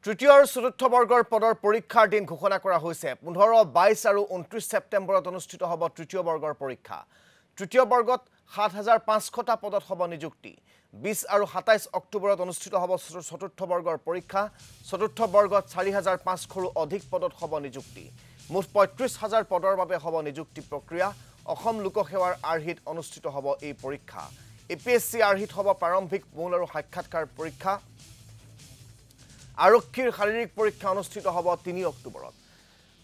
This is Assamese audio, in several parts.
তৃতীয় আৰু চতুৰ্থ বৰ্গৰ পদৰ পৰীক্ষাৰ দিন ঘোষণা কৰা হৈছে 15, 22 আৰু 29 ছেপ্টেম্বৰত অনুষ্ঠিত হ'ব তৃতীয় বৰ্গৰ পৰীক্ষা। তৃতীয় বৰ্গত ৭৫০০টা পদত হ'ব নিযুক্তি। 20 আৰু 27 অক্টোবৰত অনুষ্ঠিত হ'ব চতুৰ্থ বৰ্গৰ পৰীক্ষা। চতুৰ্থ বৰ্গত ৪৫০০ৰো অধিক পদত হ'ব নিযুক্তি। মুঠ ৩৫,০০০ পদৰ বাবে হ'ব নিযুক্তি প্ৰক্ৰিয়া। অসম লোকসেৱাৰ আৰ্হিত অনুষ্ঠিত হ'ব এই পৰীক্ষা। APSC আৰ্হিত হ'ব প্ৰাৰম্ভিক মূল আৰু সাক্ষাৎকাৰ পৰীক্ষা। আৰক্ষীৰ শাৰীৰিক পৰীক্ষা অনুষ্ঠিত হ'ব ৩ অক্টোবৰত।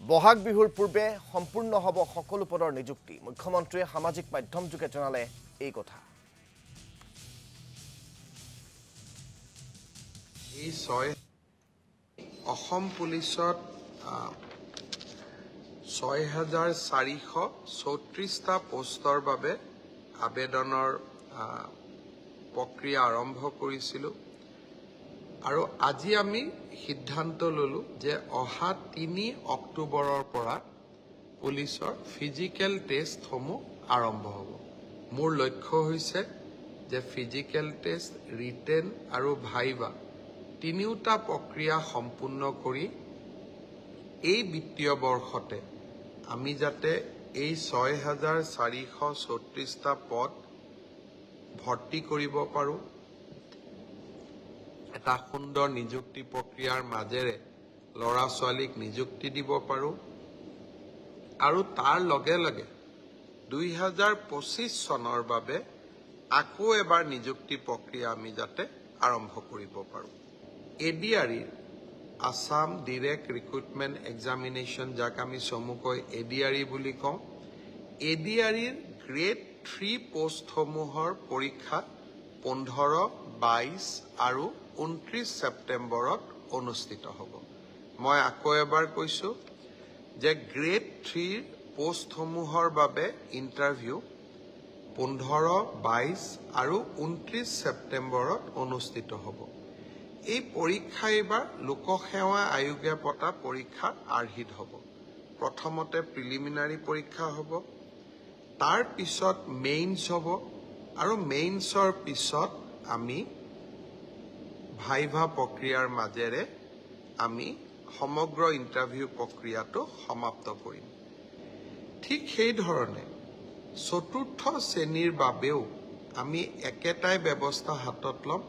বহাগ বিহুৰ পূৰ্বে সম্পূৰ্ণ হ'ব সকলো পদৰ নিযুক্তি। মুখ্যমন্ত্ৰীয়ে সামাজিক মাধ্যমযোগে জনালে এই কথা। এই অসম পুলিচত ৬,৪৩৪টা পোষ্টৰ বাবে আবেদনৰ প্ৰক্ৰিয়া আৰম্ভ কৰিছিলোঁ আৰু আজি আমি সিদ্ধান্ত ললো যে অহা ৩ অক্টোবৰৰ পৰা পুলিচৰ ফিজিকেল টেষ্টসমূহ আৰম্ভ হ'ব। মোৰ লক্ষ্য হৈছে যে ফিজিকেল টেষ্ট, ৰিটেন আৰু ভাইভা তিনিওটা প্ৰক্ৰিয়া সম্পূৰ্ণ কৰি এই বিত্তীয় বৰ্ষতে আমি যাতে এই ৬,৪৩৪টা পদ ভৰ্তি কৰিব পাৰোঁ, এটা সুন্দৰ নিযুক্তি প্ৰক্ৰিয়াৰ মাজেৰে ল'ৰা ছোৱালীক নিযুক্তি দিব পাৰোঁ আৰু তাৰ লগে লগে ২০২৫ চনৰ বাবে আকৌ এবাৰ নিযুক্তি প্ৰক্ৰিয়া আমি যাতে আৰম্ভ কৰিব পাৰোঁ। ADRE Assam direct recruitment examination, যাক আমি চমুকৈ ADRE বুলি কওঁ, ADREৰ গ্ৰেড 3 পোষ্টসমূহৰ পৰীক্ষা 15, 22 আৰু 29 ছেপ্টেম্বৰত অনুষ্ঠিত হ'ব। মই আকৌ এবাৰ কৈছোঁ যে গ্ৰেড 3 পোষ্টসমূহৰ বাবে ইণ্টাৰভিউ 15, 22 আৰু 29 ছেপ্টেম্বৰত অনুষ্ঠিত হ'ব। এই পৰীক্ষা এইবাৰ লোকসেৱা আয়োগে পতা পৰীক্ষাৰ আৰ্হিত হ'ব। প্ৰথমতে প্ৰিলিমিনাৰী পৰীক্ষা হ'ব, তাৰ পিছত মেইনছ হ'ব আৰু মেইনছৰ পিছত আমি ভাইভা প্ৰক্ৰিয়াৰ মাজেৰে আমি সমগ্ৰ ইণ্টাৰভিউ প্ৰক্ৰিয়াটো সমাপ্ত কৰিম। ঠিক সেইধৰণে চতুৰ্থ শ্ৰেণীৰ বাবেও আমি একেটাই ব্যৱস্থা হাতত ল'ম।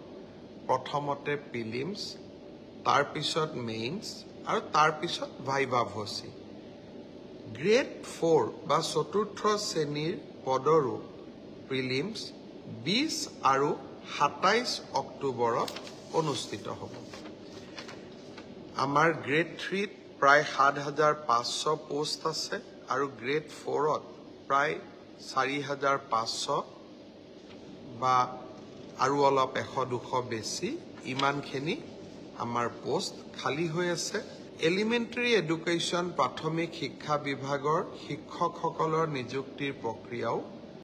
প্ৰথমতে প্ৰিলিমছ, তাৰপিছত মেইনছ আৰু তাৰপিছত ভাইভা ভচি। গ্ৰেড 4 বা চতুৰ্থ শ্ৰেণীৰ পদৰো প্ৰিলিমছ 20 আৰু 27 অক্টোবৰত অনুষ্ঠিত হ'ব। আমাৰ গ্ৰেড 3ত প্ৰায় ৭৫০০ পোষ্ট আছে আৰু গ্ৰেড 4ত প্ৰায় ৪৫০০ বা আৰু অলপ ১০০-২০০ বেছি, ইমানখিনি আমাৰ পোষ্ট খালী হৈ আছে। এলিমেণ্টাৰী এডুকেশ্যন প্ৰাথমিক শিক্ষা বিভাগৰ শিক্ষকসকলৰ নিযুক্তিৰ প্ৰক্ৰিয়াও